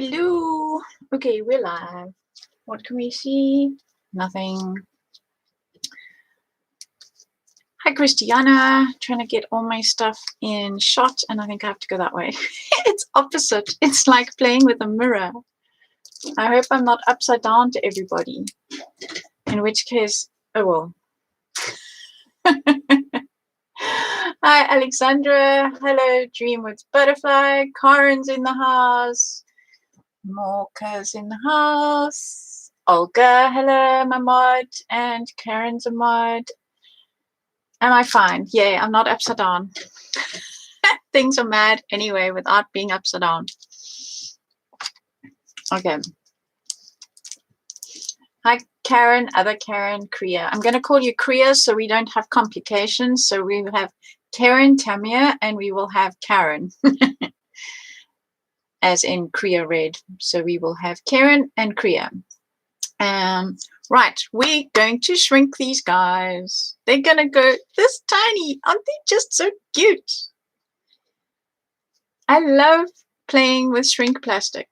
Hello. Okay, we're live. What can we see? Nothing. Hi, Christiana. Trying to get all my stuff in shot, and I think I have to go that way. It's opposite. It's like playing with a mirror. I hope I'm not upside down to everybody. In which case, oh well. Hi, Alexandra. Hello, Dreamworks Butterfly. Karen's in the house. Morka's in the house. Olga, hello, my mod. And Karen's a mod. Am I fine? Yeah, I'm not upside down. Things are mad anyway without being upside down. Okay. Hi, Karen, other Karen, Kriya. I'm going to call you Kriya so we don't have complications. So we have Karen, Tamia, and we will have Karen. As in Kriya Red. So we will have Karen and Kriya. Right, we're going to shrink these guys. They're going to go this tiny. Aren't they just so cute? I love playing with shrink plastic.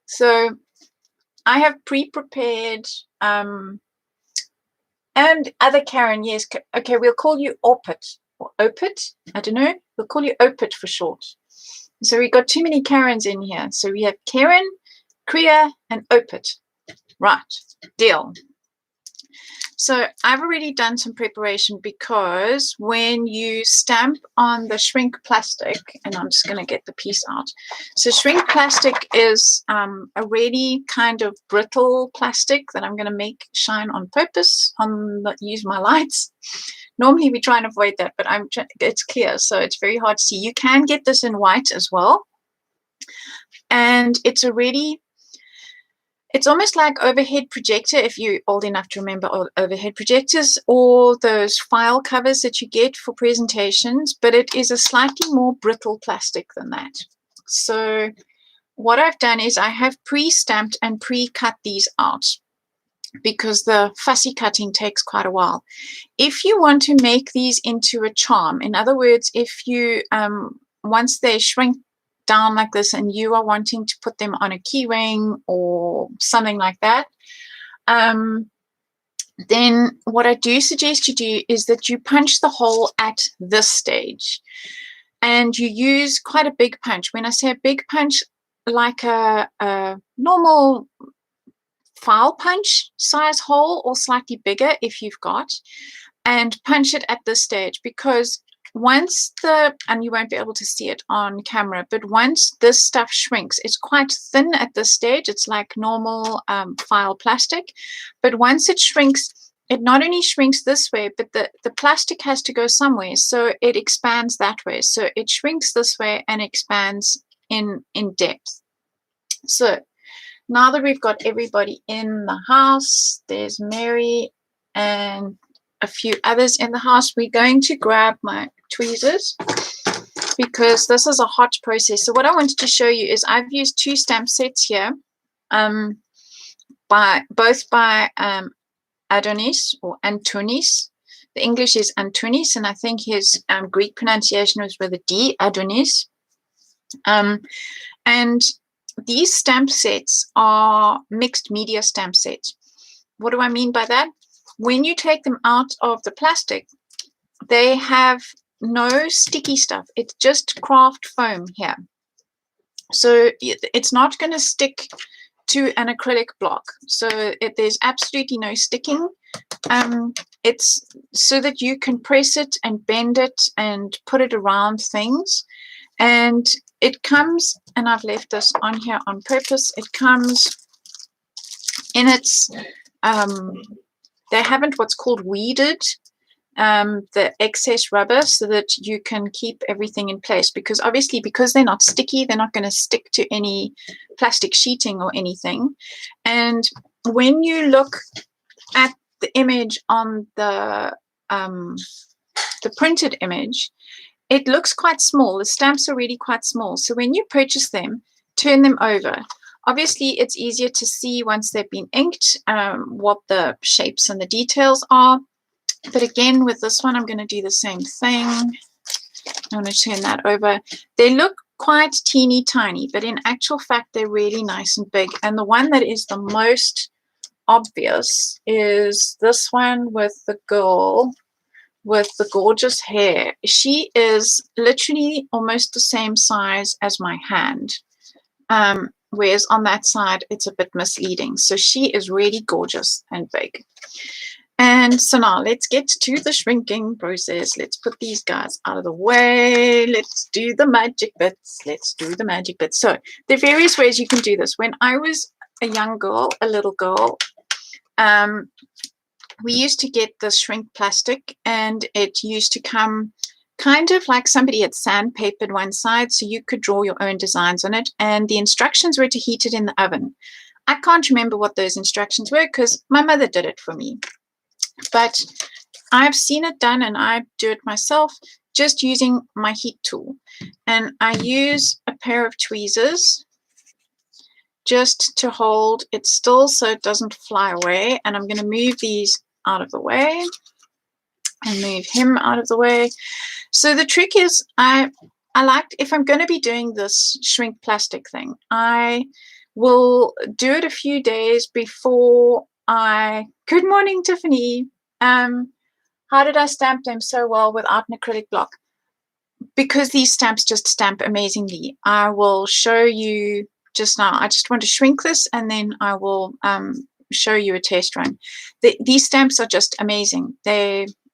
So I have pre-prepared, and other Karen, yes. Okay, we'll call you Opit or Opit. I don't know. We'll call you Opit for short. So we got too many Karens in here. So we have Karen, Kriya, and Opit. Right, deal. So I've already done some preparation because when you stamp on the shrink plastic, and I'm just going to get the piece out. So shrink plastic is a really kind of brittle plastic that I'm going to make shine on purpose, use my lights. Normally we try and avoid that, but it's clear, so it's very hard to see. You can get this in white as well. And it's almost like overhead projector, if you're old enough to remember overhead projectors, or those file covers that you get for presentations, but it is a slightly more brittle plastic than that. So what I've done is I have pre-stamped and pre-cut these out, because the fussy cutting takes quite a while. If you want to make these into a charm, in other words, if you, once they shrink down like this and you are wanting to put them on a key ring or something like that, then what I do suggest you do is that you punch the hole at this stage. And you use quite a big punch. When I say a big punch, like a normal file punch size hole, or slightly bigger if you've got, and punch it at this stage, because once and you won't be able to see it on camera, but once this stuff shrinks, it's quite thin at this stage. It's like normal file plastic, but once it shrinks, it not only shrinks this way, but the plastic has to go somewhere, so it expands that way. So it shrinks this way and expands in depth. So now that we've got everybody in the house, there's Mary and a few others in the house, we're going to grab my tweezers because this is a hot process. So what I wanted to show you is I've used 2 stamp sets here, both by Adonis or Antonis. The English is Antonis, and I think his Greek pronunciation was with a D, Adonis. And these stamp sets are mixed media stamp sets. What do I mean by that? When you take them out of the plastic, they have no sticky stuff. It's just craft foam here. So it's not going to stick to an acrylic block. So there's absolutely no sticking. It's so that you can press it and bend it and put it around things. And it comes, and I've left this on here on purpose, it comes in its, they haven't what's called weeded the excess rubber, so that you can keep everything in place, because obviously, because they're not sticky, they're not going to stick to any plastic sheeting or anything. And when you look at the image on the printed image, it looks quite small. The stamps are really quite small. So when you purchase them, turn them over. Obviously, it's easier to see once they've been inked what the shapes and the details are. But again, with this one, I'm going to do the same thing. I'm going to turn that over. They look quite teeny tiny, but in actual fact, they're really nice and big. And the one that is the most obvious is this one with the girl with the gorgeous hair. She is literally almost the same size as my hand. Whereas on that side, it's a bit misleading. So she is really gorgeous and big. And so now let's get to the shrinking process. Let's put these guys out of the way. Let's do the magic bits. Let's do the magic bits. So there are various ways you can do this. When I was a young girl, a little girl, we used to get the shrink plastic, and it used to come kind of like somebody had sandpapered one side, so you could draw your own designs on it. And the instructions were to heat it in the oven. I can't remember what those instructions were because my mother did it for me. But I've seen it done, and I do it myself just using my heat tool. And I use a pair of tweezers just to hold it still so it doesn't fly away. And I'm going to move these out of the way and move him out of the way. So the trick is I like, if I'm going to be doing this shrink plastic thing, I will do it a few days before good morning, Tiffany. How did I stamp them so well without an acrylic block? Because these stamps just stamp amazingly. I will show you just now. I just want to shrink this, and then I will show you a test run. These stamps are just amazing.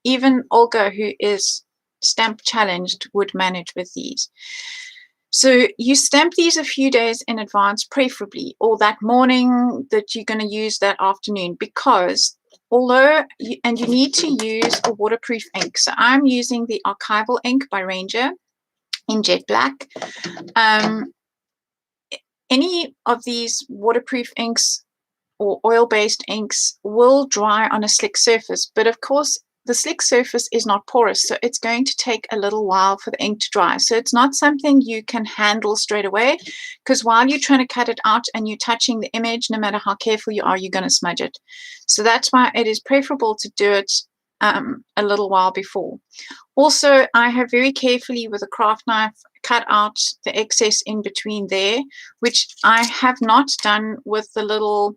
Even Olga, who is stamp challenged, would manage with these. So you stamp these a few days in advance, preferably, or that morning that you're going to use that afternoon, because you need to use a waterproof ink. So I'm using the Archival ink by Ranger in jet black. Any of these waterproof inks or oil-based inks will dry on a slick surface, but of course the slick surface is not porous, so it's going to take a little while for the ink to dry. So it's not something you can handle straight away, because while you're trying to cut it out and you're touching the image, no matter how careful you are, you're going to smudge it. So that's why it is preferable to do it a little while before. Also, I have very carefully with a craft knife cut out the excess in between there, which I have not done with the little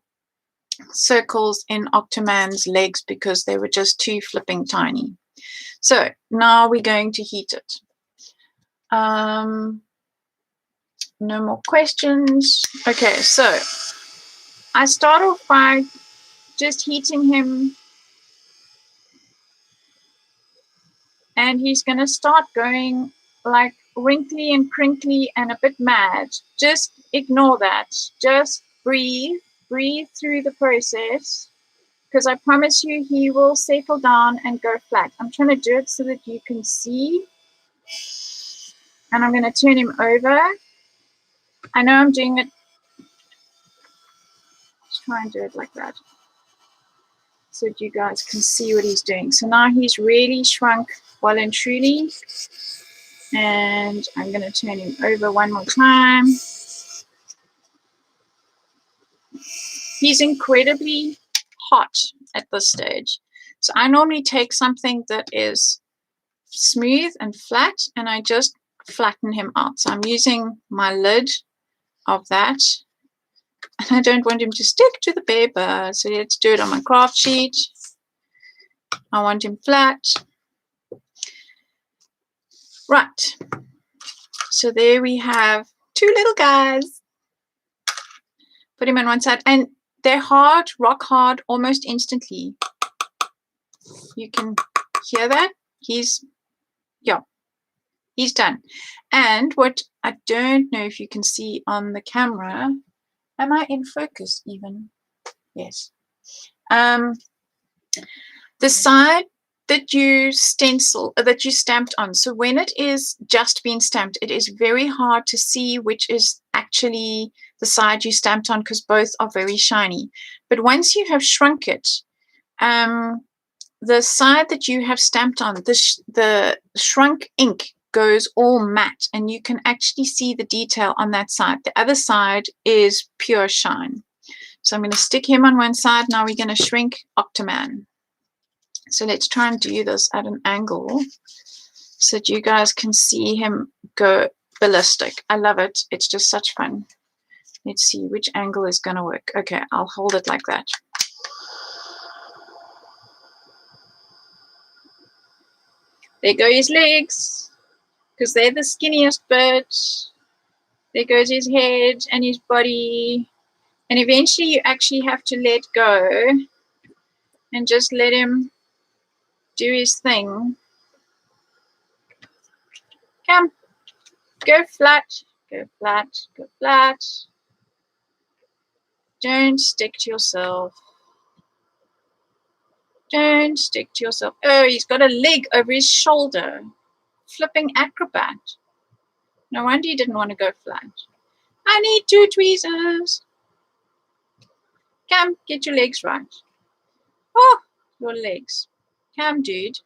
circles in Octoman's legs because they were just too flipping tiny. So now we're going to heat it. No more questions. Okay, so I start off by just heating him, and he's going to start going like wrinkly and crinkly and a bit mad. Just ignore that. Just breathe through the process, because I promise you he will settle down and go flat. I'm trying to do it so that you can see. And I'm going to turn him over. I know I'm doing it. Let's try and do it like that, so that you guys can see what he's doing. So now he's really shrunk well and truly. And I'm going to turn him over one more time. He's incredibly hot at this stage. So I normally take something that is smooth and flat, and I just flatten him out. So I'm using my lid of that, and I don't want him to stick to the paper, so let's do it on my craft sheet. I want him flat. Right, so there we have two little guys. Put him on one side, and they're hard, rock hard, almost instantly. You can hear that. He's done. And what I don't know if you can see on the camera, am I in focus even? Yes. The side that you stamped on. So when it is just being stamped, it is very hard to see which is actually the side you stamped on, because both are very shiny. But once you have shrunk it, the side that you have stamped on, the shrunk ink goes all matte, and you can actually see the detail on that side. The other side is pure shine. So I'm going to stick him on one side. Now we're going to shrink Octoman. So let's try and do this at an angle so that you guys can see him go ballistic. I love it. It's just such fun. Let's see which angle is going to work. Okay, I'll hold it like that. There go his legs, because they're the skinniest bit. There goes his head and his body. And eventually you actually have to let go and just let him do his thing. Come, go flat, go flat, go flat. Don't stick to yourself. Don't stick to yourself. Oh, he's got a leg over his shoulder. Flipping acrobat. No wonder he didn't want to go flat. I need 2 tweezers. Come, get your legs right. Oh, your legs. Come, dude.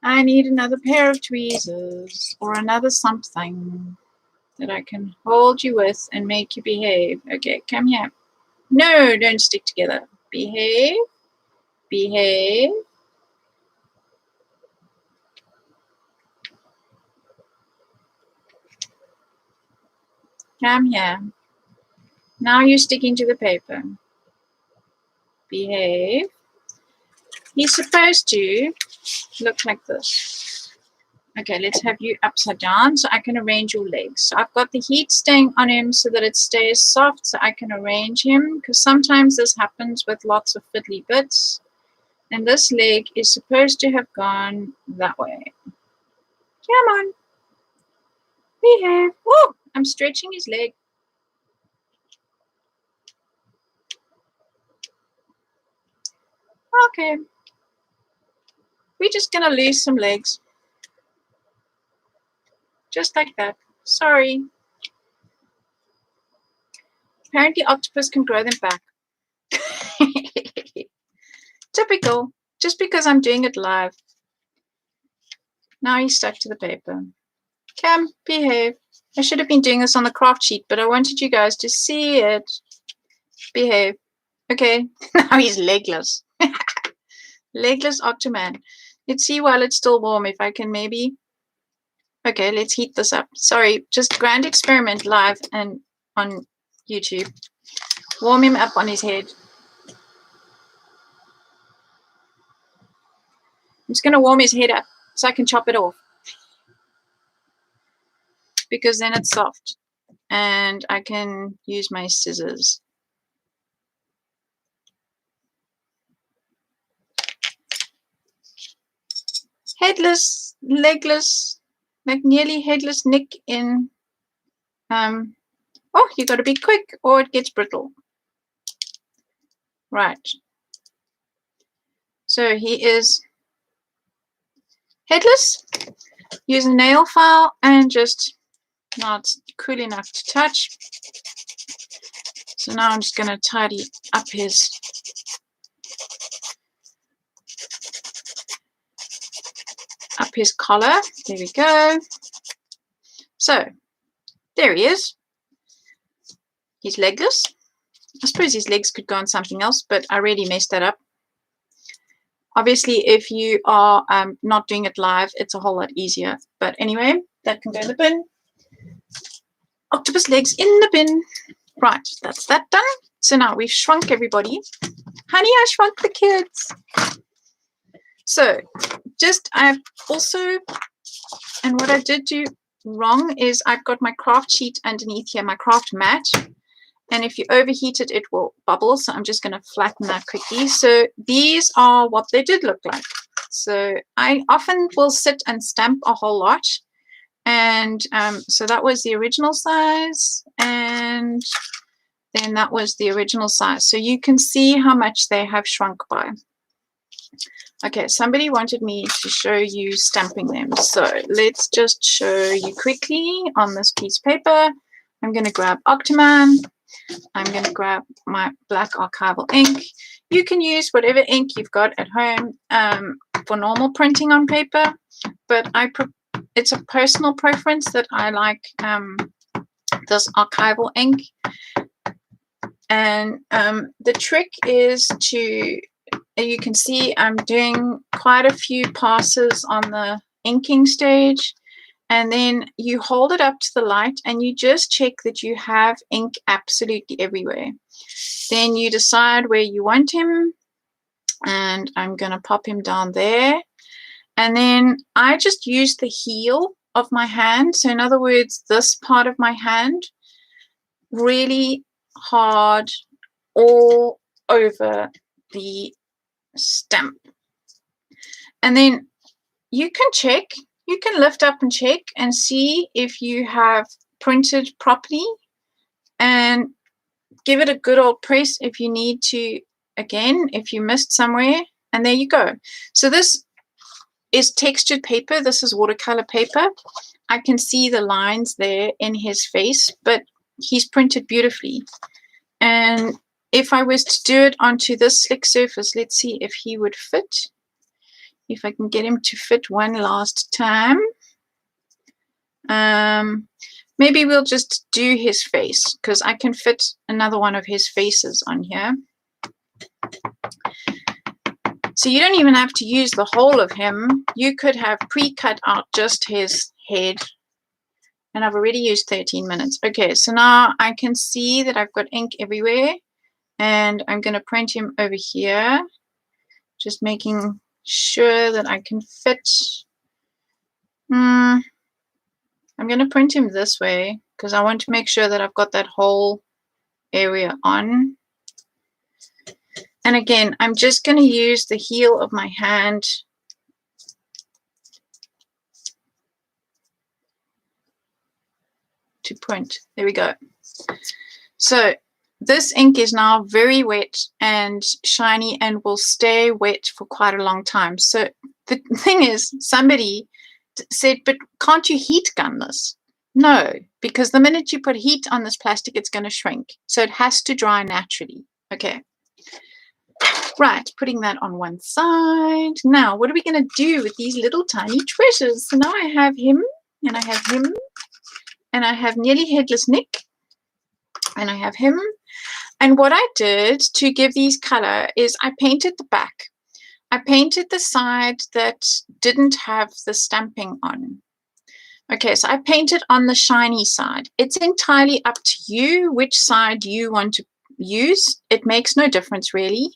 I need another pair of tweezers or another something that I can hold you with and make you behave. Okay, come here. No, don't stick together. Behave. Behave. Come here. Now you're sticking to the paper. Behave. He's supposed to look like this. Okay, let's have you upside down so I can arrange your legs. So I've got the heat staying on him so that it stays soft so I can arrange him, because sometimes this happens with lots of fiddly bits. And this leg is supposed to have gone that way. Come on. Behave. Oh, I'm stretching his leg. Okay. We're just going to lose some legs. Just like that. Sorry. Apparently Octopus can grow them back. Typical. Just because I'm doing it live. Now he's stuck to the paper. Come, behave. I should have been doing this on the craft sheet, but I wanted you guys to see it. Behave. Okay. Now he's legless. Legless Octoman. Let's see while it's still warm if I can maybe... Okay, let's heat this up. Sorry, just grand experiment live and on YouTube. Warm him up on his head. I'm just going to warm his head up so I can chop it off. Because then it's soft. And I can use my scissors. Headless, legless, like nearly headless Nick in... oh, you got to be quick or it gets brittle. Right. So he is headless. Use a nail file and just not cool enough to touch. So now I'm just going to tidy up his collar. There we go. So there he is. He's legless. I suppose his legs could go on something else, but I really messed that up. Obviously, if you are not doing it live, it's a whole lot easier. But anyway, that can go in the bin. Octopus legs in the bin. Right, that's that done. So now we've shrunk everybody. Honey, I shrunk the kids. So I've also, and what I did do wrong is I've got my craft sheet underneath here, my craft mat. And if you overheat it, it will bubble. So I'm just going to flatten that quickly. So these are what they did look like. So I often will sit and stamp a whole lot. And so that was the original size. And then that was the original size. So you can see how much they have shrunk by. Okay, somebody wanted me to show you stamping them. So let's just show you quickly on this piece of paper. I'm going to grab Octoman. I'm going to grab my black archival ink. You can use whatever ink you've got at home for normal printing on paper, but it's a personal preference that I like this archival ink. And the trick is to, you can see I'm doing quite a few passes on the inking stage, and then you hold it up to the light and you just check that you have ink absolutely everywhere. Then you decide where you want him, and I'm going to pop him down there. And then I just use the heel of my hand, so in other words, this part of my hand, really hard all over the stamp. And then you can check, you can lift up and check and see if you have printed properly, and give it a good old press if you need to, again, if you missed somewhere, and there you go. So this is textured paper. This is watercolor paper. I can see the lines there in his face, but he's printed beautifully. And if I was to do it onto this slick surface, let's see if he would fit. If I can get him to fit one last time. Maybe we'll just do his face, because I can fit another one of his faces on here. So you don't even have to use the whole of him. You could have pre-cut out just his head. And I've already used 13 minutes. Okay, so now I can see that I've got ink everywhere. And I'm going to print him over here. Just making sure that I can fit. I'm going to print him this way, because I want to make sure that I've got that whole area on. And again, I'm just going to use the heel of my hand to print. There we go. So this ink is now very wet and shiny and will stay wet for quite a long time. So the thing is, somebody said, but can't you heat gun this? No, because the minute you put heat on this plastic, it's going to shrink. So it has to dry naturally. Okay. Right, putting that on one side. Now, what are we going to do with these little tiny treasures? So now I have him, and I have him, and I have Nearly Headless Nick, and I have him. And what I did to give these color is I painted the back. I painted the side that didn't have the stamping on. Okay, so I painted on the shiny side. It's entirely up to you which side you want to use. It makes no difference really.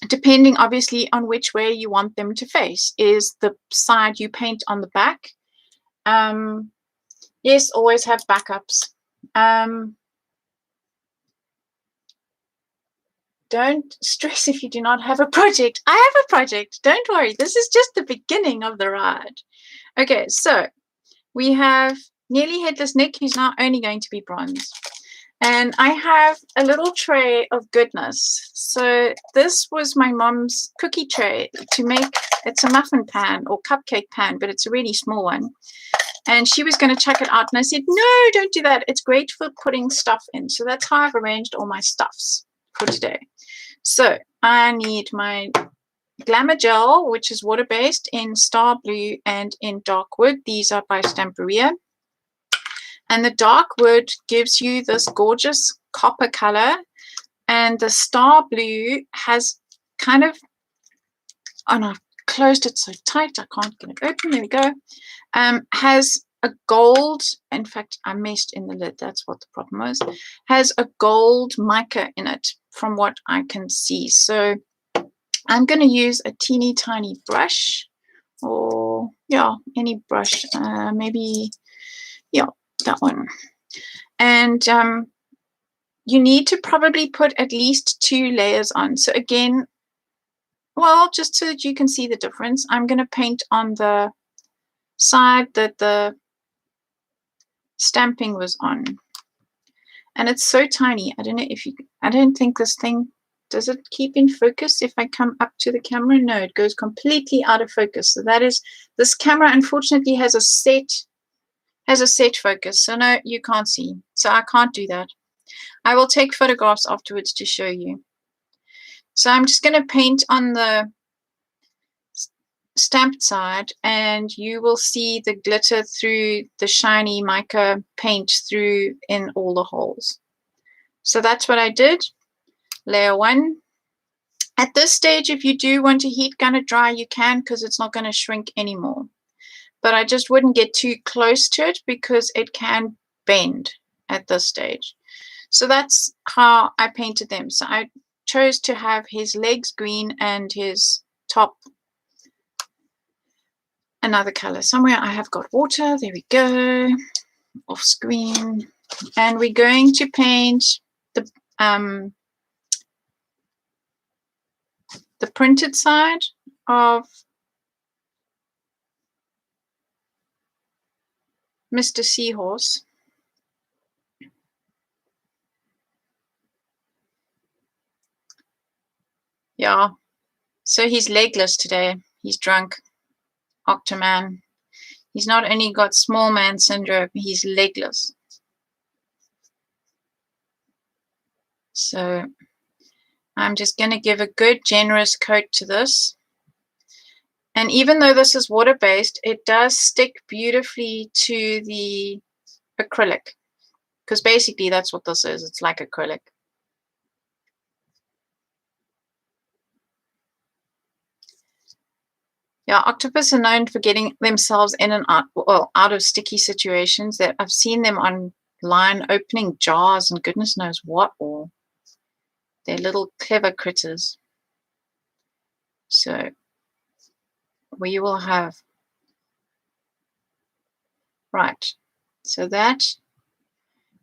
Depending obviously on which way you want them to face. Is the side you paint on the back. Yes, always have backups. Don't stress if you do not have a project. I have a project. Don't worry. This is just the beginning of the ride. Okay, so we have Nearly Headless Nick, who's now only going to be bronze. And I have a little tray of goodness. So this was my mom's cookie tray to make. It's a muffin pan or cupcake pan, but it's a really small one. And she was going to chuck it out. And I said, no, don't do that. It's great for putting stuff in. So that's how I've arranged all my stuffs for today. So I need my Glamour gel, which is water-based in Star Blue and in Dark Wood. These are by Stamperia. And the Dark Wood gives you this gorgeous copper color. And the Star Blue has kind of, oh no, I've closed it so tight I can't get it open. There we go. Has a gold, in fact, I messed in the lid. That's what the problem was. Has a gold mica in it from what I can see. So I'm going to use a teeny tiny brush, or yeah, any brush, maybe, yeah, that one. And you need to probably put at least 2 layers on. So again, well, just so that you can see the difference, I'm going to paint on the side that the stamping was on. And it's so tiny. I don't know if you, I don't think this thing, does it keep in focus if I come up to the camera? No, it goes completely out of focus. So that is, this camera unfortunately has a set focus. So no, you can't see. So I can't do that. I will take photographs afterwards to show you. So I'm just going to paint on the stamped side, and you will see the glitter through the shiny mica paint through in all the holes. So that's what I did. Layer 1. At this stage, if you do want to heat gun it dry, you can, because it's not going to shrink anymore. but I just wouldn't get too close to it because it can bend at this stage. So that's how I painted them. So I chose to have his legs green and his top another color. Somewhere I have got water. There we go. Off screen. And we're going to paint the printed side of Mr. Seahorse. Yeah, so he's legless today. He's drunk. Octoman. He's not only got small man syndrome, he's legless. So I'm just going to give a good generous coat to this. And even though this is water-based, it does stick beautifully to the acrylic. Because basically that's what this is. It's like acrylic. Yeah, octopus are known for getting themselves in and out, well, out of sticky situations. That I've seen them online opening jars and goodness knows what all. They're little clever critters. So we will have, right, so that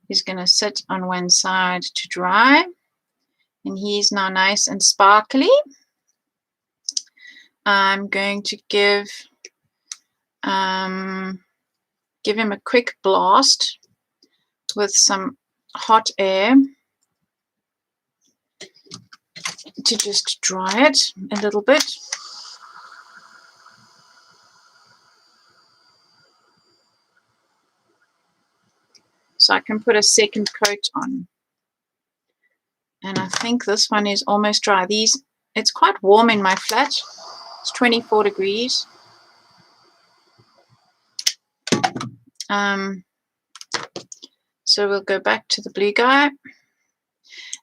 is going to sit on one side to dry, and he's now nice and sparkly. I'm going to give him a quick blast with some hot air to just dry it a little bit. So I can put a second coat on. And I think this one is almost dry. It's quite warm in my flat. It's 24 degrees. So we'll go back to the blue guy.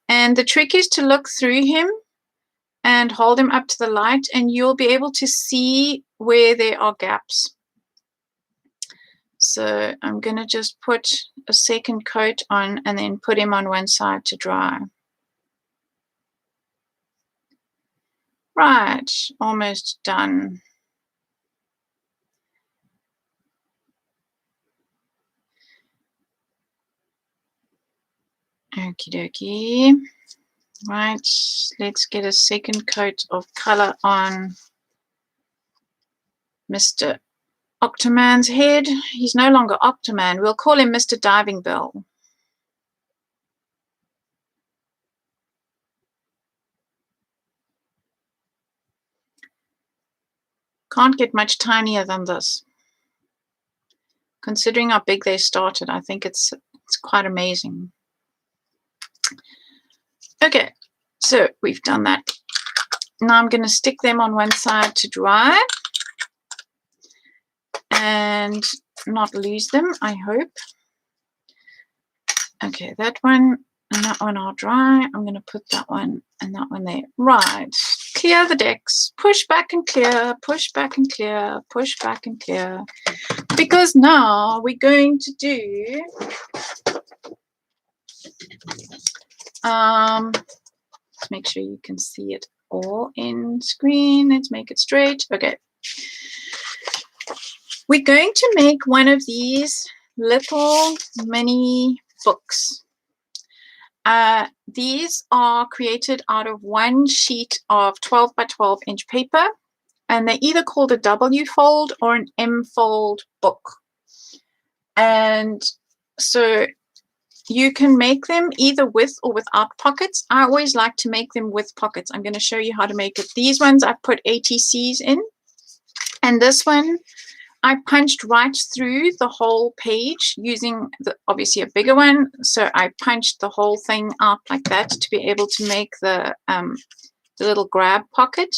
And the trick is to look through him and hold him up to the light, and you'll be able to see where there are gaps. So I'm going to just put a second coat on and then put him on one side to dry. Right, almost done. Okie dokie. Right, let's get a second coat of color on Mr. Octoman's head. He's no longer Octoman. We'll call him Mr. Diving Bell. Can't get much tinier than this. Considering how big they started, I think it's quite amazing. Okay, so we've done that. Now I'm going to stick them on one side to dry and not lose them, I hope. Okay, that one and that one are dry. I'm going to put that one and that one there. Right, clear the decks. Push back and clear, push back and clear, push back and clear. Because now we're going to do let's make sure you can see it all in screen. Let's make it straight. Okay. We're going to make one of these little mini books. These are created out of one sheet of 12 by 12 inch paper, and they're either called a W fold or an M fold book. And so you can make them either with or without pockets. I always like to make them with pockets. I'm going to show you how to make it. These ones I put ATCs in, and this one I punched right through the whole page using obviously a bigger one. So I punched the whole thing out like that to be able to make the little grab pocket.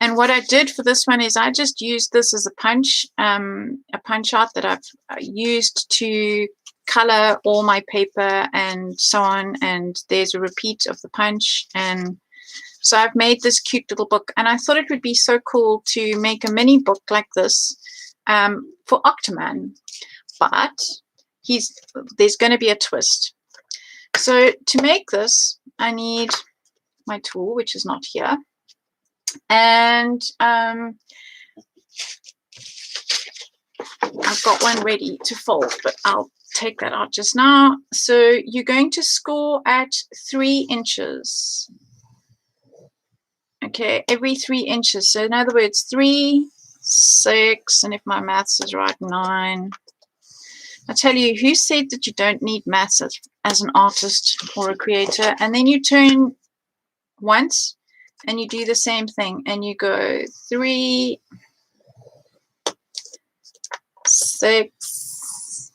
And what I did for this one is I just used this as a punch out that I've used to color all my paper and so on. And there's a repeat of the punch, and So I've made this cute little book, and I thought it would be so cool to make a mini book like this for Octoman. But there's going to be a twist. So to make this, I need my tool, which is not here. And I've got one ready to fold, but I'll take that out just now. So you're going to score at 3 inches. Okay, every 3 inches. So in other words, 3, 6, and if my maths is right, 9. I tell you, who said that you don't need maths as an artist or a creator? And then you turn once and you do the same thing, and you go 3, 6,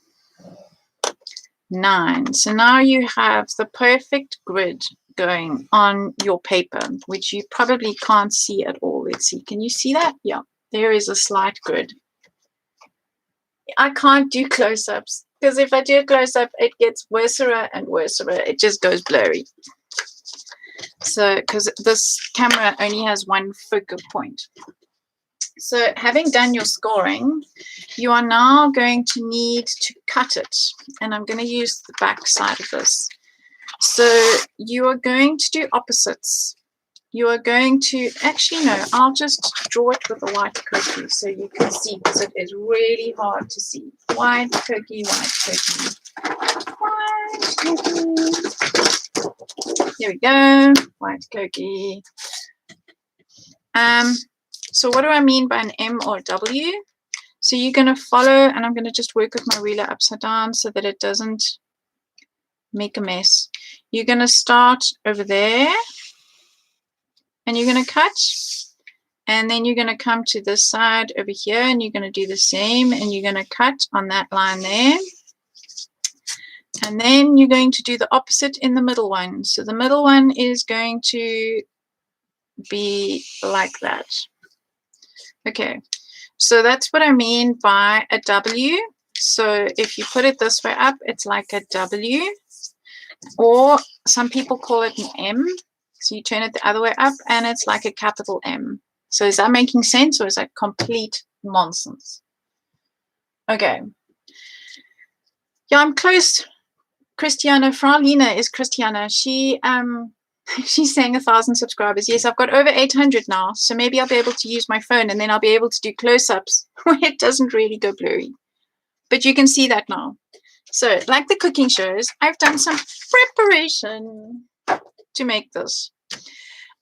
9. So now you have the perfect grid going on your paper, which you probably can't see at all. Let's see. Can you see that? Yeah, there is a slight grid. I can't do close-ups because if I do a close-up, it gets worser and worser. It just goes blurry. So, because this camera only has one focal point. So, having done your scoring, you are now going to need to cut it. And I'm going to use the back side of this. So, you are going to do opposites. You are going to, actually no, I'll just draw it with a white cookie so you can see, because it is really hard to see. White cookie, white cookie, white cookie. Here we go, white cookie. So what do I mean by an M or W? So you're going to follow, and I'm going to just work with my ruler upside down so that it doesn't make a mess. You're going to start over there. And you're going to cut, and then you're going to come to this side over here, and you're going to do the same, and you're going to cut on that line there. And then you're going to do the opposite in the middle one. So the middle one is going to be like that. Okay, so that's what I mean by a W. So if you put it this way up, it's like a W, or some people call it an M. So you turn it the other way up, and it's like a capital M. So is that making sense, or is that complete nonsense? Okay. Yeah, I'm close. Christiana, Frau Lina is Christiana. She's saying 1,000 subscribers. Yes, I've got over 800 now. So maybe I'll be able to use my phone, and then I'll be able to do close-ups where it doesn't really go blurry. But you can see that now. So like the cooking shows, I've done some preparation to make this.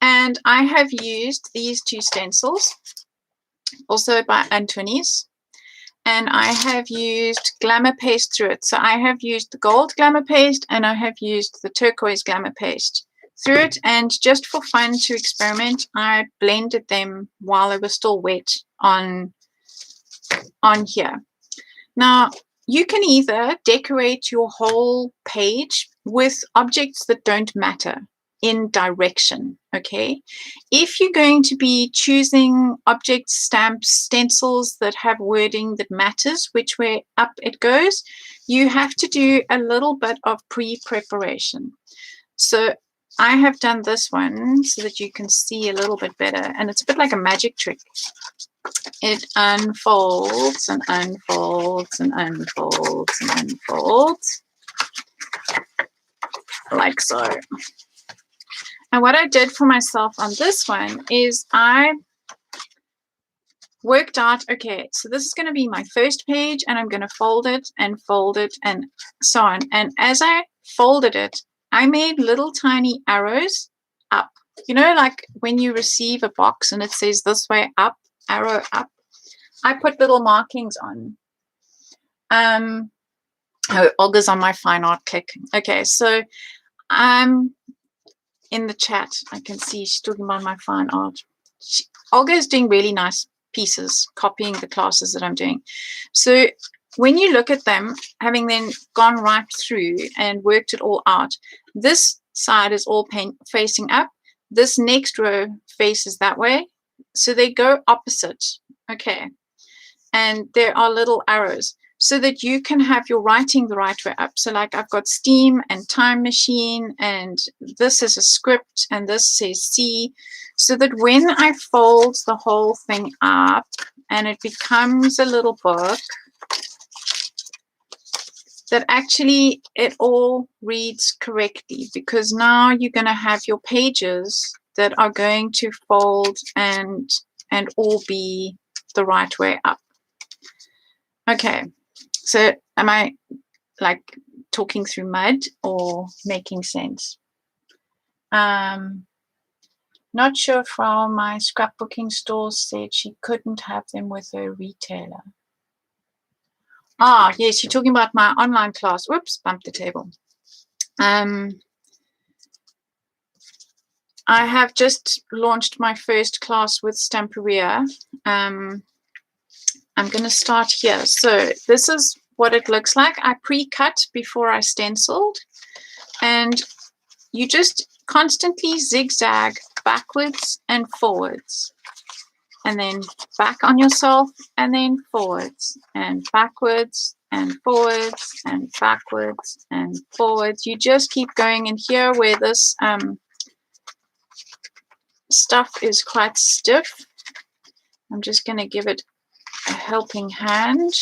And I have used these 2 stencils, also by Antonis. And I have used Glamour paste through it. So I have used the gold Glamour paste, and I have used the turquoise Glamour paste through it. And just for fun to experiment, I blended them while they were still wet on here. Now, you can either decorate your whole page with objects that don't matter in direction, okay? If you're going to be choosing objects, stamps, stencils that have wording that matters, which way up it goes, you have to do a little bit of pre-preparation. So I have done this one so that you can see a little bit better, and it's a bit like a magic trick. It unfolds and unfolds and unfolds and unfolds, like so. And what I did for myself on this one is I worked out, okay, so this is going to be my first page, and I'm going to fold it and so on. And as I folded it, I made little tiny arrows up. You know, like when you receive a box and it says this way up, arrow up. I put little markings on. Oh, Olga's on my fine art click. Okay, so in the chat, I can see she's talking about my fine art. Olga is doing really nice pieces, copying the classes that I'm doing. So when you look at them, having then gone right through and worked it all out, this side is all facing up. This next row faces that way. So they go opposite. Okay. And there are little arrows. so that you can have your writing the right way up. So like I've got Steam and Time Machine, and this is a script, and this says C, so that when I fold the whole thing up and it becomes a little book, that actually it all reads correctly, because now you're going to have your pages that are going to fold and all be the right way up. Okay, so am I like talking through mud or making sense? Not sure from my scrapbooking store said she couldn't have them with her retailer. Ah, yes, you're talking about my online class. Whoops, bumped the table. I have just launched my first class with Stamperia. I'm going to start here. So this is what it looks like. I pre-cut before I stenciled, and you just constantly zigzag backwards and forwards, and then back on yourself, and then forwards and backwards and forwards and backwards and forwards. You just keep going. And here where this stuff is quite stiff, I'm just going to give it a helping hand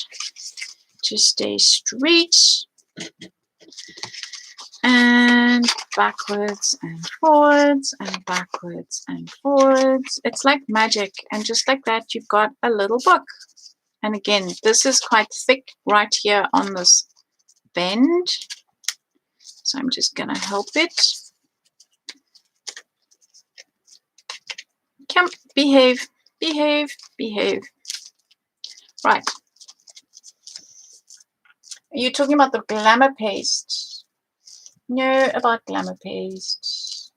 to stay straight, and backwards and forwards and backwards and forwards. It's like magic, and just like that you've got a little book. And again, this is quite thick right here on this bend, so I'm just going to help it. Come, behave, behave, behave. Right. Are you talking about the Glamour paste? No, about Glamour paste.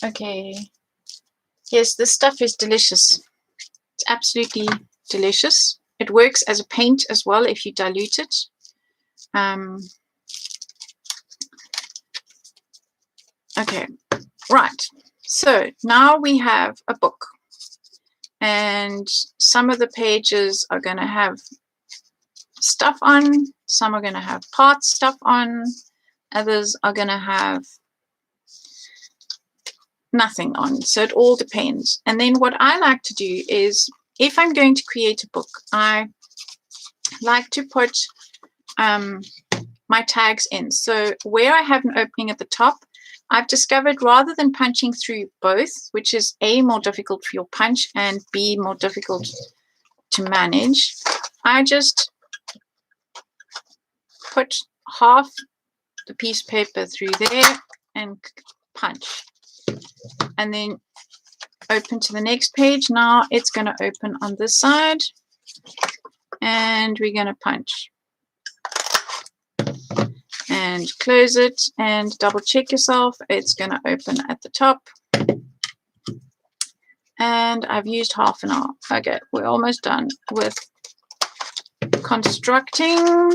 Okay. Yes, this stuff is delicious. It's absolutely delicious. It works as a paint as well if you dilute it. Okay, right. So now we have a book, and some of the pages are going to have stuff on, some are going to have part stuff on, others are going to have nothing on. So it all depends. And then what I like to do is, if I'm going to create a book, I like to put my tags in. So where I have an opening at the top, I've discovered rather than punching through both, which is A, more difficult for your punch, and B, more difficult to manage, I just put half the piece of paper through there and punch, and then open to the next page. Now it's going to open on this side, and we're going to punch and close it, and double check yourself. It's going to open at the top, and I've used half an hour. Okay, we're almost done with constructing.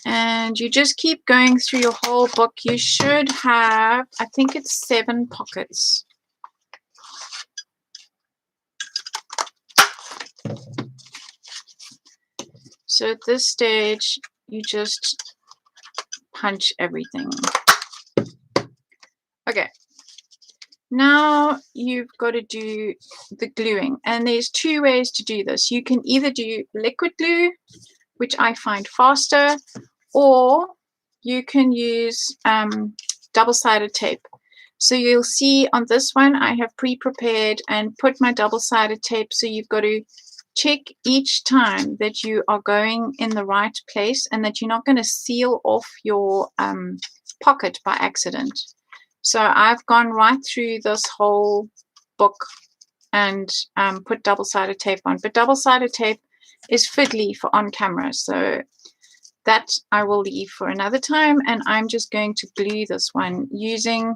And you just keep going through your whole book. You should have, I think it's 7 pockets. So at this stage, you just punch everything. Okay. Now you've got to do the gluing. And there's 2 ways to do this. You can either do liquid glue, which I find faster, or you can use double-sided tape. So you'll see on this one, I have pre-prepared and put my double-sided tape. So you've got to check each time that you are going in the right place and that you're not going to seal off your pocket by accident. So I've gone right through this whole book and put double-sided tape on. But double-sided tape is fiddly for on camera, so that I will leave for another time. And I'm just going to glue this one using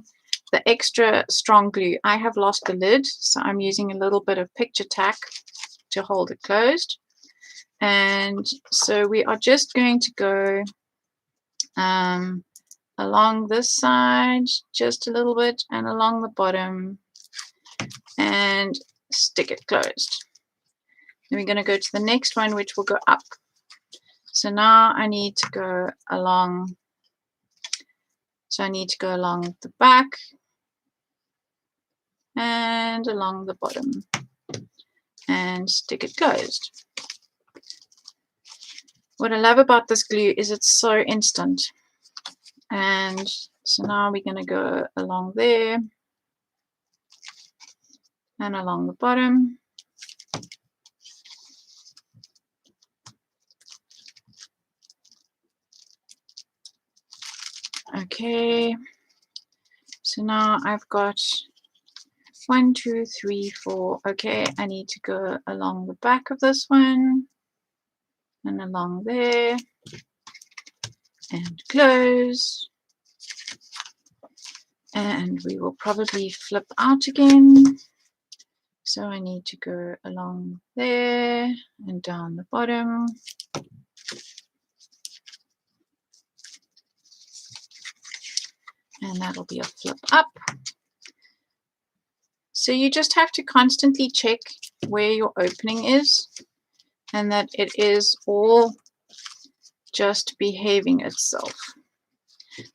the extra strong glue. I have lost the lid, so I'm using a little bit of picture tack to hold it closed. And so we are just going to go along this side just a little bit and along the bottom and stick it closed. Then we're going to go to the next one, which will go up. So now I need to go along. So I need to go along the back and along the bottom and stick it closed. What I love about this glue is it's so instant. And so now we're going to go along there and along the bottom. Okay, so now I've got 1, 2, 3, 4. Okay, I need to go along the back of this one and along there and close. And we will probably flip out again. So I need to go along there and down the bottom. And that'll be a flip up. So you just have to constantly check where your opening is and that it is all just behaving itself.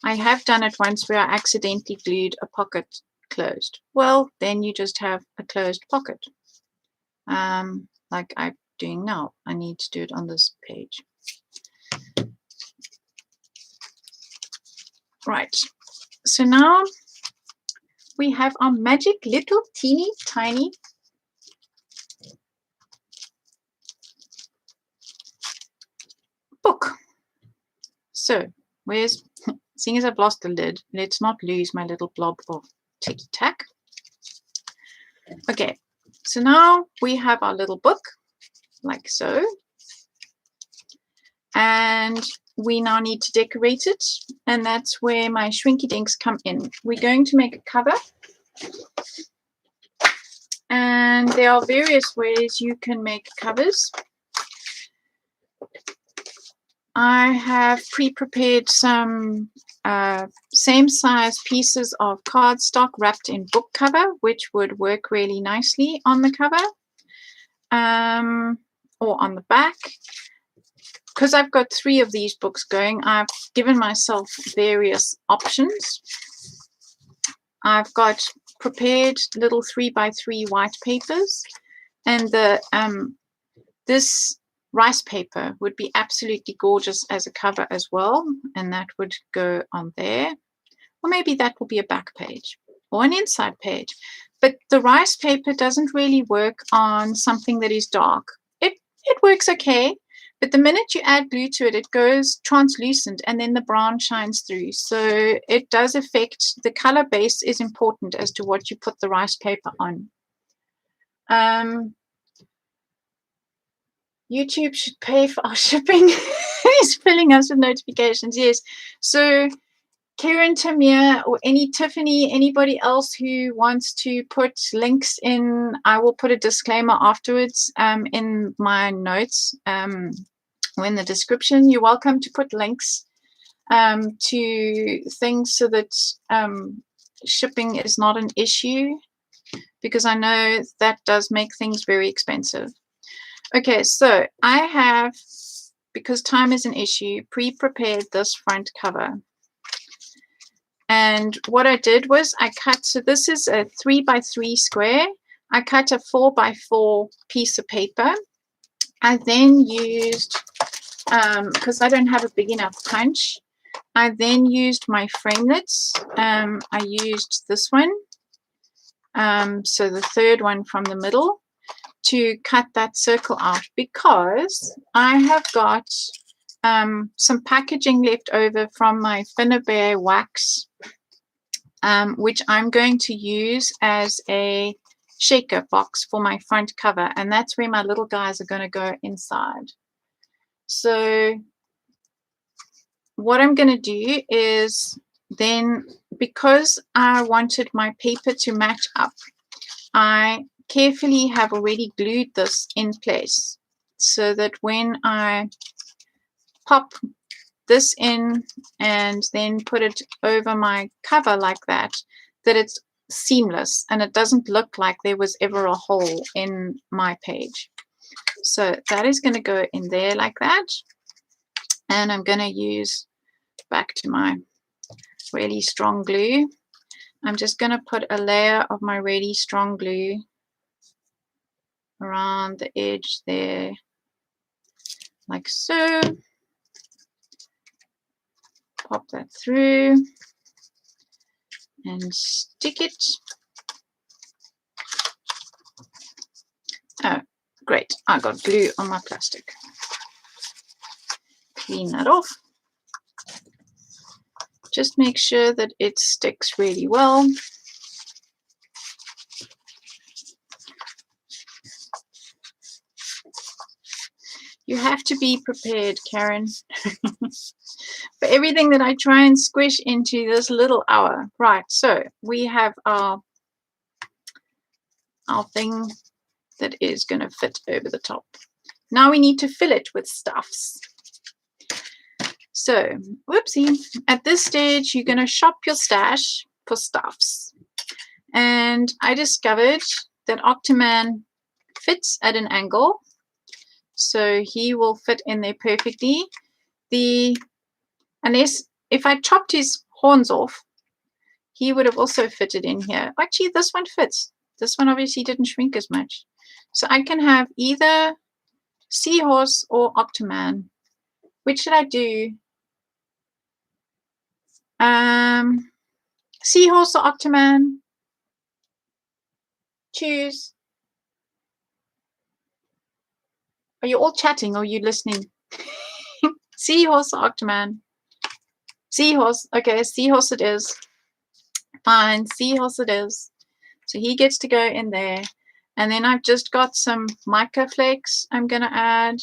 I have done it once where I accidentally glued a pocket closed. Well, then you just have a closed pocket. Like I'm doing now. I need to do it on this page. Right. So now we have our magic little teeny tiny book. So where's, seeing as I've lost the lid, let's not lose my little blob of ticky tack. Okay, so now we have our little book like so. And we now need to decorate it, and that's where my shrinky dinks come in. We're going to make a cover, and there are various ways you can make covers. I have pre-prepared some same size pieces of cardstock wrapped in book cover, which would work really nicely on the cover or on the back. Because I've got 3 of these books going, I've given myself various options. I've got prepared little 3x3 white papers, and the this rice paper would be absolutely gorgeous as a cover as well, and that would go on there. Or maybe that will be a back page or an inside page. But the rice paper doesn't really work on something that is dark. It works okay. But the minute you add glue to it, it goes translucent and then the brown shines through. So it does affect, the color base is important as to what you put the rice paper on. YouTube should pay for our shipping. It's filling us with notifications, yes. So Karen, Tamir, or Tiffany, anybody else who wants to put links in, I will put a disclaimer afterwards in my notes or in the description. You're welcome to put links to things so that shipping is not an issue, because I know that does make things very expensive. Okay, so I have, because time is an issue, pre-prepared this front cover. And what I did was I cut, so this is a 3x3 square. I cut a 4x4 piece of paper. I then used, because I don't have a big enough punch, I then used my framelits. I used this one, so the third one from the middle, to cut that circle out, because I have got some packaging left over from my Finnabair wax, which I'm going to use as a shaker box for my front cover, and that's where my little guys are going to go inside. So what I'm going to do is then, because I wanted my paper to match up, I carefully have already glued this in place so that when I pop this in and then put it over my cover like that, that it's seamless and it doesn't look like there was ever a hole in my page. So that is going to go in there like that. And I'm going to use, back to my really strong glue, I'm just going to put a layer of my really strong glue around the edge there, like so. Pop that through and stick it. Oh, great. I got glue on my plastic. Clean that off. Just make sure that it sticks really well. You have to be prepared, Karen, for everything that I try and squish into this little hour. Right, so we have our thing that is going to fit over the top. Now we need to fill it with stuffs. So, whoopsie, at this stage, you're going to shop your stash for stuffs. And I discovered that Octoman fits at an angle. So he will fit in there perfectly. Unless if I chopped his horns off, he would have also fitted in here. Actually, this one fits. This one obviously didn't shrink as much. So I can have either Seahorse or Octoman. Which should I do? Seahorse or Octoman? Choose. Are you all chatting or are you listening? Seahorse or Octoman? Seahorse. Okay, Seahorse it is. Fine, Seahorse it is. So he gets to go in there. And then I've just got some mica flakes I'm going to add.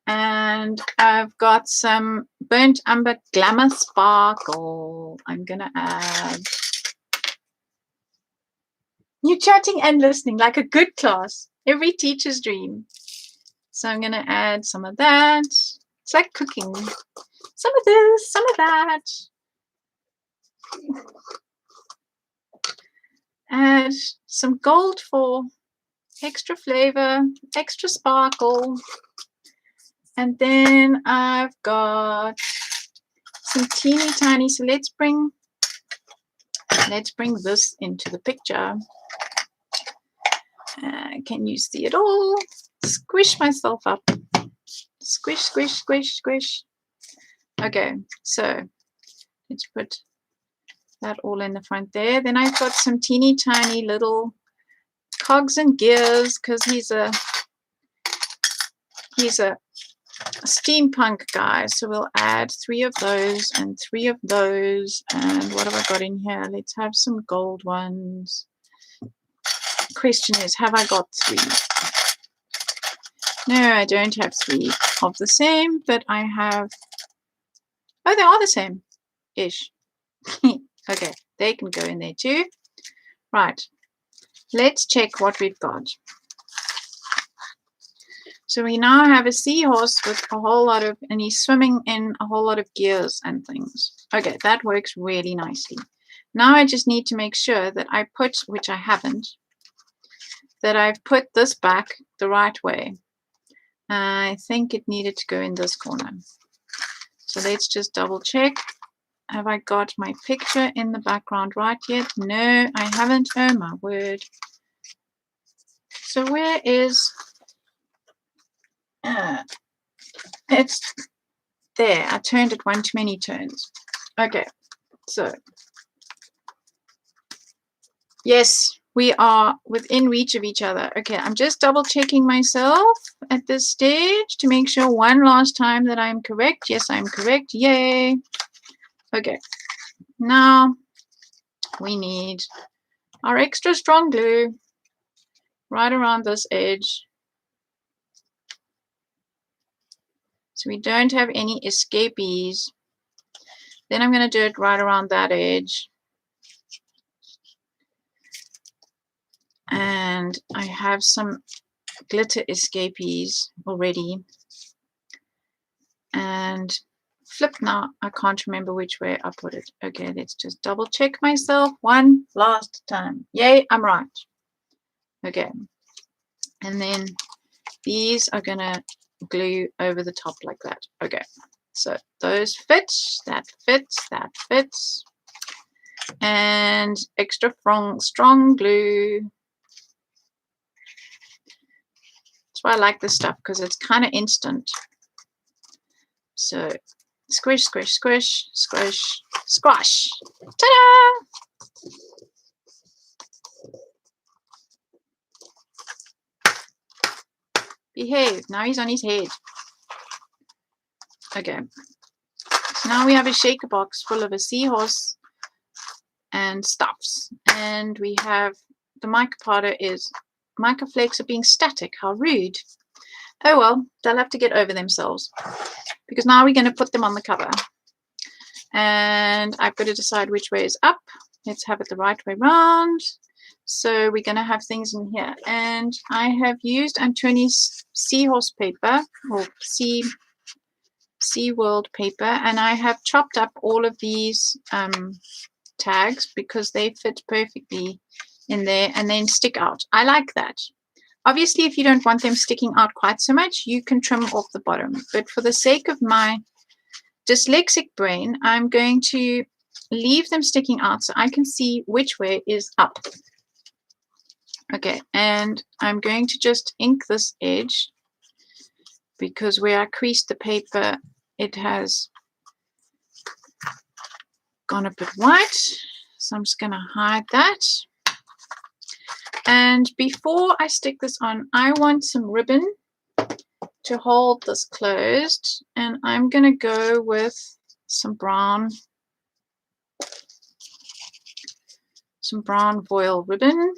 And I've got some burnt umber glamour sparkle I'm going to add. You're chatting and listening like a good class. Every teacher's dream. So I'm going to add some of that. It's like cooking. Some of this, some of that. Add some gold for extra flavor, extra sparkle. And then I've got some teeny tiny. So let's bring this into the picture. Can you see it all? Squish myself up. Squish, squish, squish, squish. Okay, so let's put that all in the front there. Then I've got some teeny tiny little cogs and gears because he's a steampunk guy. So we'll add 3 of those and 3 of those. And what have I got in here? Let's have some gold ones. Question is, have I got 3? No, I don't have 3 of the same, but I have, oh, they are the same ish. Okay, they can go in there too. Right, let's check what we've got. So we now have a seahorse with a whole lot of, and he's swimming in a whole lot of gears and things. Okay, that works really nicely. Now I just need to make sure that I put, which I haven't, that I've put this back the right way. I think it needed to go in this corner. So let's just double check. Have I got my picture in the background right yet? No, I haven't. Oh my word. So where is... it's there. I turned it one too many turns. Okay, so yes, we are within reach of each other. Okay, I'm just double checking myself at this stage to make sure one last time that I'm correct. Yes, I'm correct. Yay. Okay, now we need our extra strong glue right around this edge. So we don't have any escapees. Then I'm going to do it right around that edge. And I have some glitter escapees already. and flip. Now I can't remember which way I put it. Okay, let's just double check myself one last time. Yay, I'm right. Okay, and then these are gonna glue over the top like that. Okay, so those fit, that fits, that fits, and extra strong glue. That's why I like this stuff, because it's kind of instant. So squish, squish, squish, squish, squash. Ta-da! Behave. Now he's on his head. Okay. So now we have a shaker box full of a seahorse and stuffs. And we have the mica powder is mica flakes are being static. How rude. Oh well, they'll have to get over themselves. Because now we're going to put them on the cover. And I've got to decide which way is up. Let's have it the right way round. So we're going to have things in here. And I have used Antoni's Seahorse paper, or Sea World paper. And I have chopped up all of these tags because they fit perfectly in there and then stick out. I like that. Obviously, if you don't want them sticking out quite so much, you can trim off the bottom. But for the sake of my dyslexic brain, I'm going to leave them sticking out so I can see which way is up. Okay, and I'm going to just ink this edge because where I creased the paper, it has gone a bit white. So I'm just going to hide that. And before I stick this on, I want some ribbon to hold this closed. And I'm going to go with some brown voile ribbon.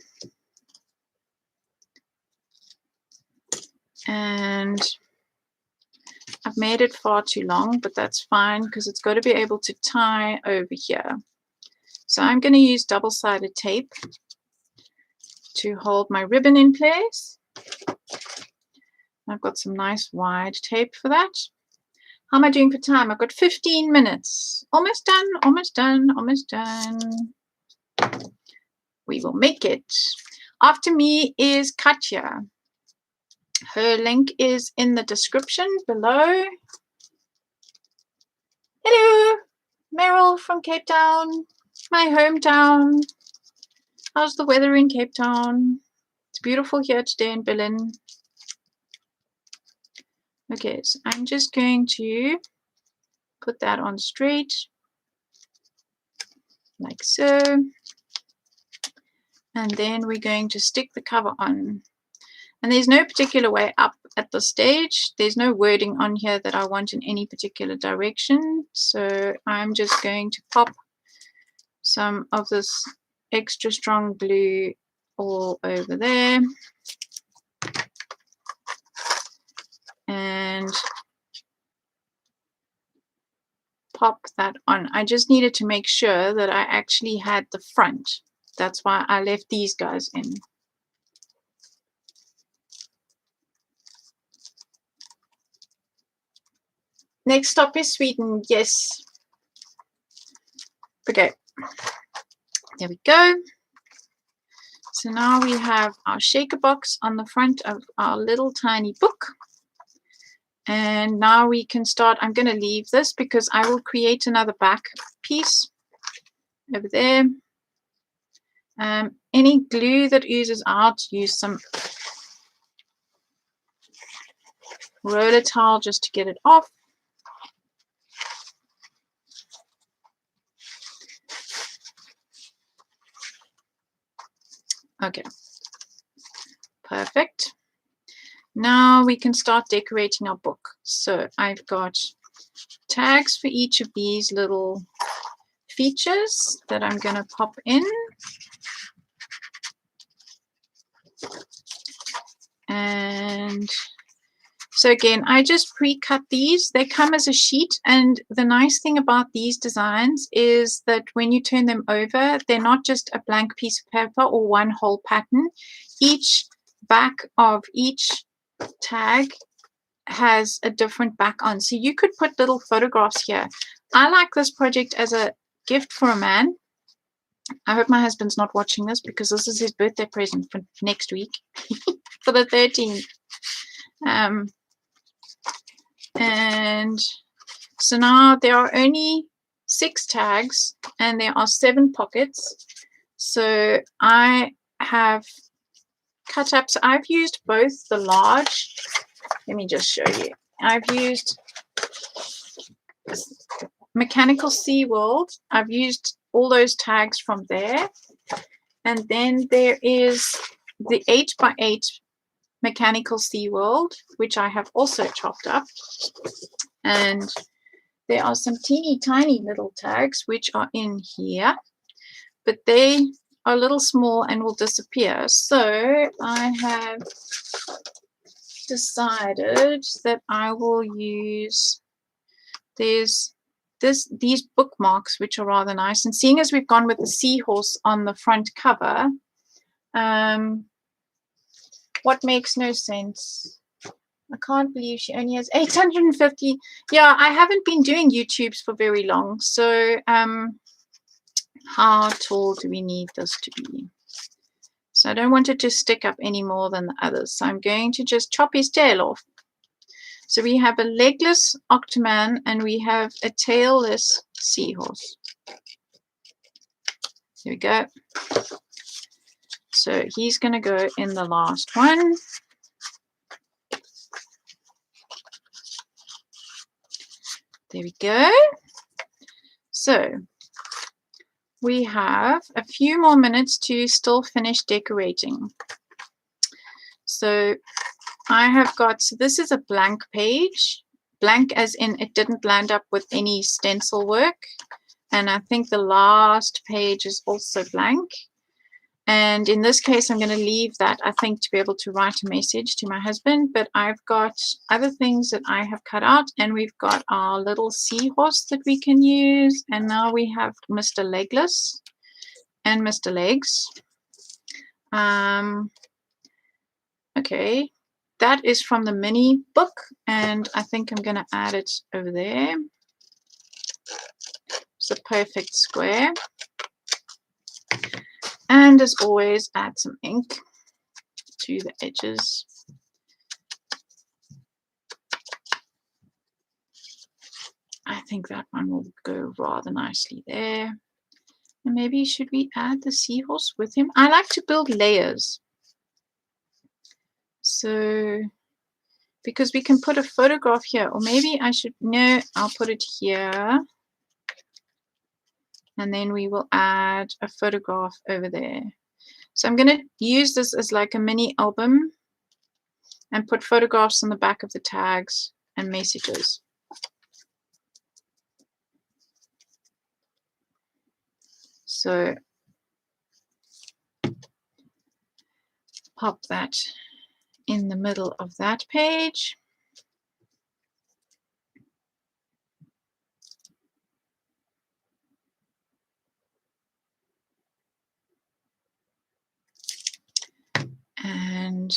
And I've made it far too long, but that's fine because it's got to be able to tie over here. So I'm going to use double-sided tape to hold my ribbon in place. I've got some nice wide tape for that. How am I doing for time? I've got 15 minutes. Almost done, almost done, almost done. We will make it. After me is Katja. Her link is in the description below. Hello, Meryl from Cape Town, my hometown. How's the weather in Cape Town? It's beautiful here today in Berlin. Okay, so I'm just going to put that on straight, like so. And then we're going to stick the cover on. And there's no particular way up at this stage. There's no wording on here that I want in any particular direction. So I'm just going to pop some of this extra strong glue all over there. And pop that on. I just needed to make sure that I actually had the front. That's why I left these guys in. Next stop is Sweden. Yes. Okay. There we go. So now we have our shaker box on the front of our little tiny book. And now we can start. I'm going to leave this because I will create another back piece over there. Any glue that oozes out, use some roller towel just to get it off. Okay, perfect. Now we can start decorating our book. So I've got tags for each of these little features that I'm going to pop in. And so again, I just pre-cut these. They come as a sheet, and the nice thing about these designs is that when you turn them over, they're not just a blank piece of paper or one whole pattern. Each back of each tag has a different back on. So you could put little photographs here. I like this project as a gift for a man. I hope my husband's not watching this because this is his birthday present for next week, for the 13th. And so now there are only 6 tags and there are 7 pockets. So I have cut up. So I've used both the large. Let me just show you. I've used Mechanical Sea World. I've used all those tags from there. And then there is the 8x8 Mechanical Sea World, which I have also chopped up. And there are some teeny tiny little tags which are in here, but they are a little small and will disappear. So I have decided that I will use these bookmarks, which are rather nice. And seeing as we've gone with the Seahorse on the front cover, what makes no sense? I can't believe she only has 850. Yeah, I haven't been doing YouTubes for very long. So how tall do we need this to be? So I don't want it to stick up any more than the others. So I'm going to just chop his tail off. So we have a legless Octoman and we have a tailless Seahorse. Here we go. So he's going to go in the last one. There we go. So we have a few more minutes to still finish decorating. So I have got, so this is a blank page. Blank as in it didn't land up with any stencil work. And I think the last page is also blank. And in this case, I'm going to leave that, I think, to be able to write a message to my husband. But I've got other things that I have cut out. And we've got our little Seahorse that we can use. And now we have Mr. Legless and Mr. Legs. Okay, that is from the mini book. And I think I'm going to add it over there. It's a perfect square. And as always, add some ink to the edges. I think that one will go rather nicely there. And maybe should we add the Seahorse with him? I like to build layers. So, because we can put a photograph here, or maybe I should, no, I'll put it here. And then we will add a photograph over there. So I'm going to use this as like a mini album and put photographs on the back of the tags and messages. So pop that in the middle of that page. And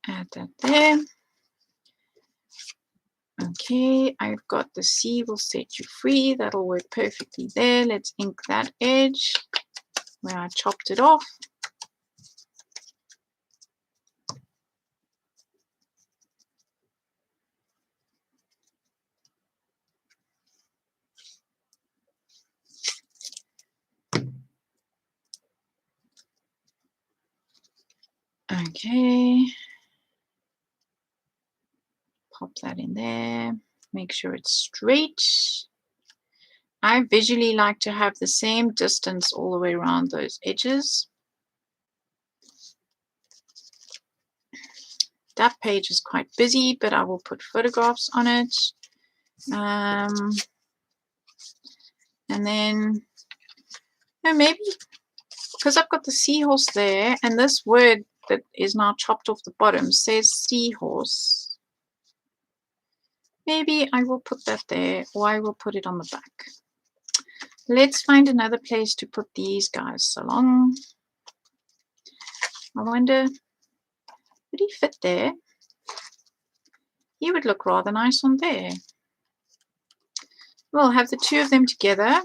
add that there. Okay, I've got the sea will set you free. That'll work perfectly there. Let's ink that edge where I chopped it off. Okay, pop that in there, make sure it's straight. I visually like to have the same distance all the way around those edges. That page is quite busy, but I will put photographs on it. And then maybe because I've got the Seahorse there and this word that is now chopped off the bottom says Seahorse. Maybe I will put that there, or I will put it on the back. Let's find another place to put these guys along. I wonder, would he fit there? He would look rather nice on there. We'll have the two of them together.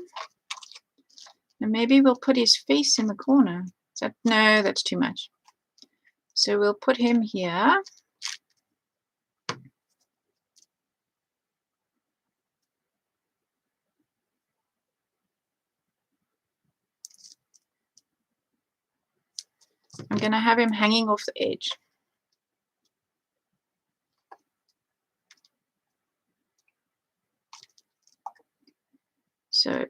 And maybe we'll put his face in the corner. Is that, no, that's too much. So we'll put him here. I'm going to have him hanging off the edge. So,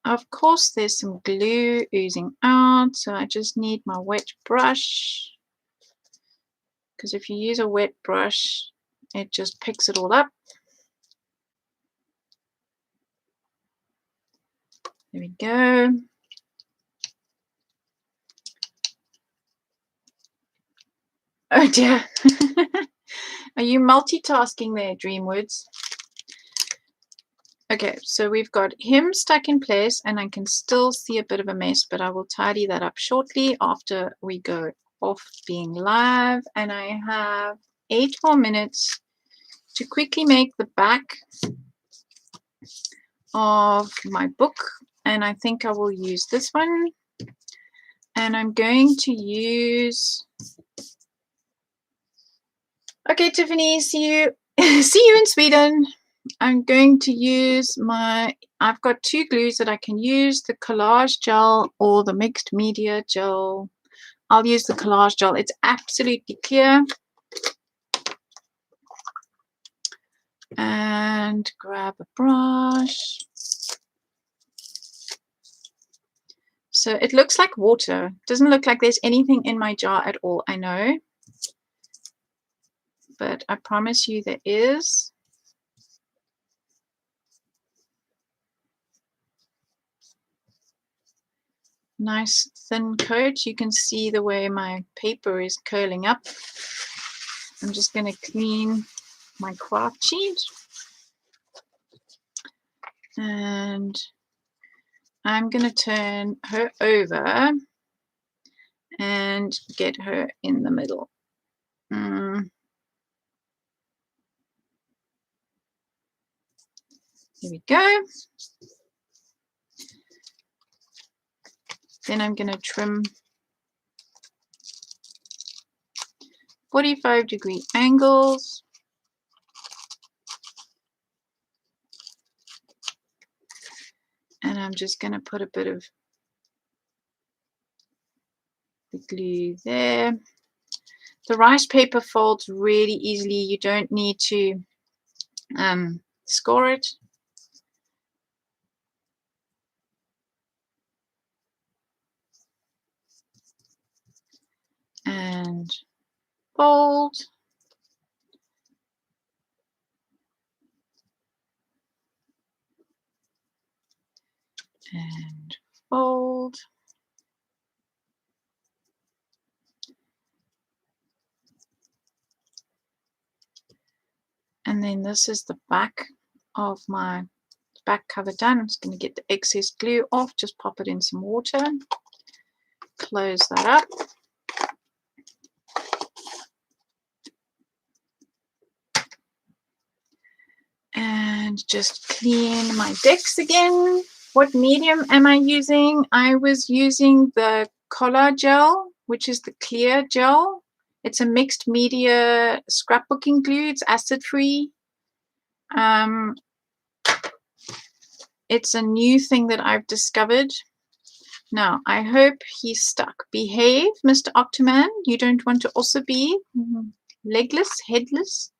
of course, there's some glue oozing out, so I just need my wet brush. Because if you use a wet brush, it just picks it all up. There we go. Oh dear. Are you multitasking there, Dreamwoods? Okay, so we've got him stuck in place and I can still see a bit of a mess, but I will tidy that up shortly after we go off being live. And I have 8 more minutes to quickly make the back of my book. And I think I will use this one. And I'm going to use... Okay, Tiffany, see you in Sweden. I'm going to use I've got 2 glues that I can use, the collage gel or the mixed media gel. I'll use the collage gel. It's absolutely clear. And grab a brush. So it looks like water. Doesn't look like there's anything in my jar at all, I know. But I promise you there is. Nice thin coat. You can see the way my paper is curling up. I'm just going to clean my craft sheet. And I'm going to turn her over and get her in the middle. Here we go. Then I'm going to trim 45-degree angles. And I'm just going to put a bit of the glue there. The rice paper folds really easily. You don't need to score it. And fold. And fold. And then this is the back of my back cover done. I'm just going to get the excess glue off, just pop it in some water, close that up. And just clean my decks again. What medium am I using? I was using the color gel, which is the clear gel. It's a mixed media scrapbooking glue. It's acid free. It's a new thing that I've discovered. Now, I hope he's stuck. Behave, Mr. Octoman. You don't want to also be legless, headless,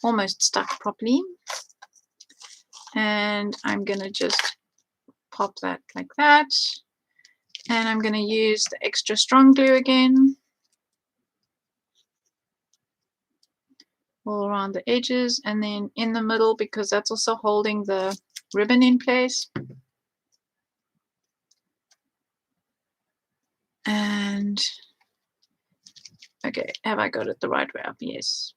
almost stuck properly. And I'm going to just pop that like that. And I'm going to use the extra strong glue again. All around the edges and then in the middle, because that's also holding the ribbon in place. And okay, have I got it the right way up? Yes.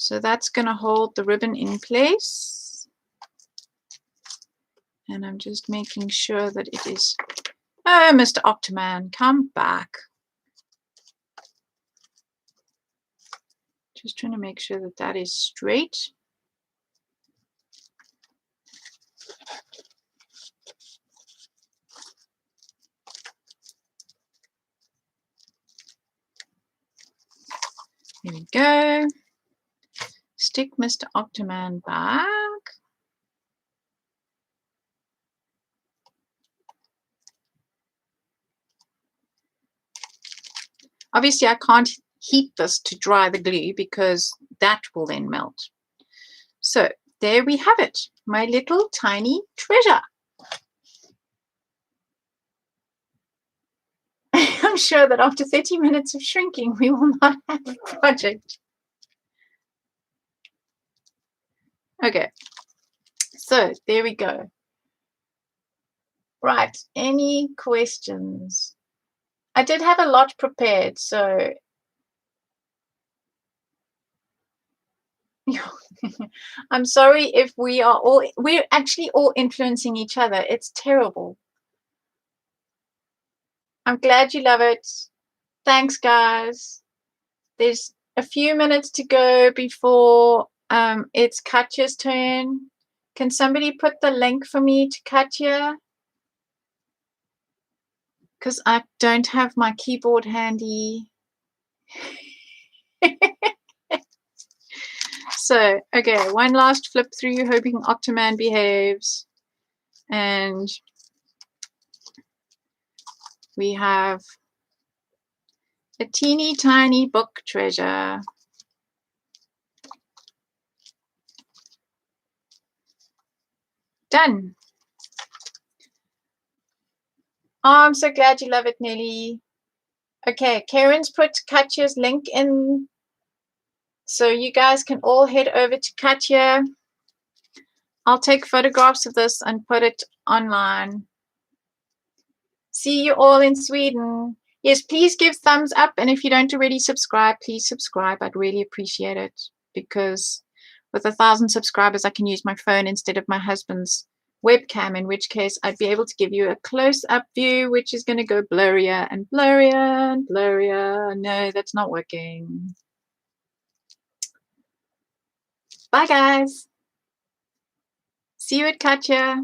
So that's going to hold the ribbon in place. And I'm just making sure that it is... Oh, Mr. Octoman, come back. Just trying to make sure that that is straight. There we go. Stick Mr. Octoman back. Obviously, I can't heat this to dry the glue because that will then melt. So there we have it, my little tiny treasure. I'm sure that after 30 minutes of shrinking, we will not have a project. Okay, so there we go. Right, any questions? I did have a lot prepared, so I'm sorry if we're actually all influencing each other. It's terrible. I'm glad you love it. Thanks, guys. There's a few minutes to go before it's Katya's turn. Can somebody put the link for me to Katya? Because I don't have my keyboard handy. So, okay, one last flip through, hoping Octoman behaves. And we have a teeny tiny book treasure. Done. Oh, I'm so glad you love it, Nelly. Okay, Karen's put Katya's link in, so you guys can all head over to Katya. I'll take photographs of this and put it online. See you all in Sweden. Yes, please give thumbs up, and if you don't already subscribe, please subscribe. I'd really appreciate it, because with 1,000 subscribers, I can use my phone instead of my husband's webcam, in which case I'd be able to give you a close-up view, which is going to go blurrier and blurrier and blurrier. No, that's not working. Bye, guys. See you at Katya.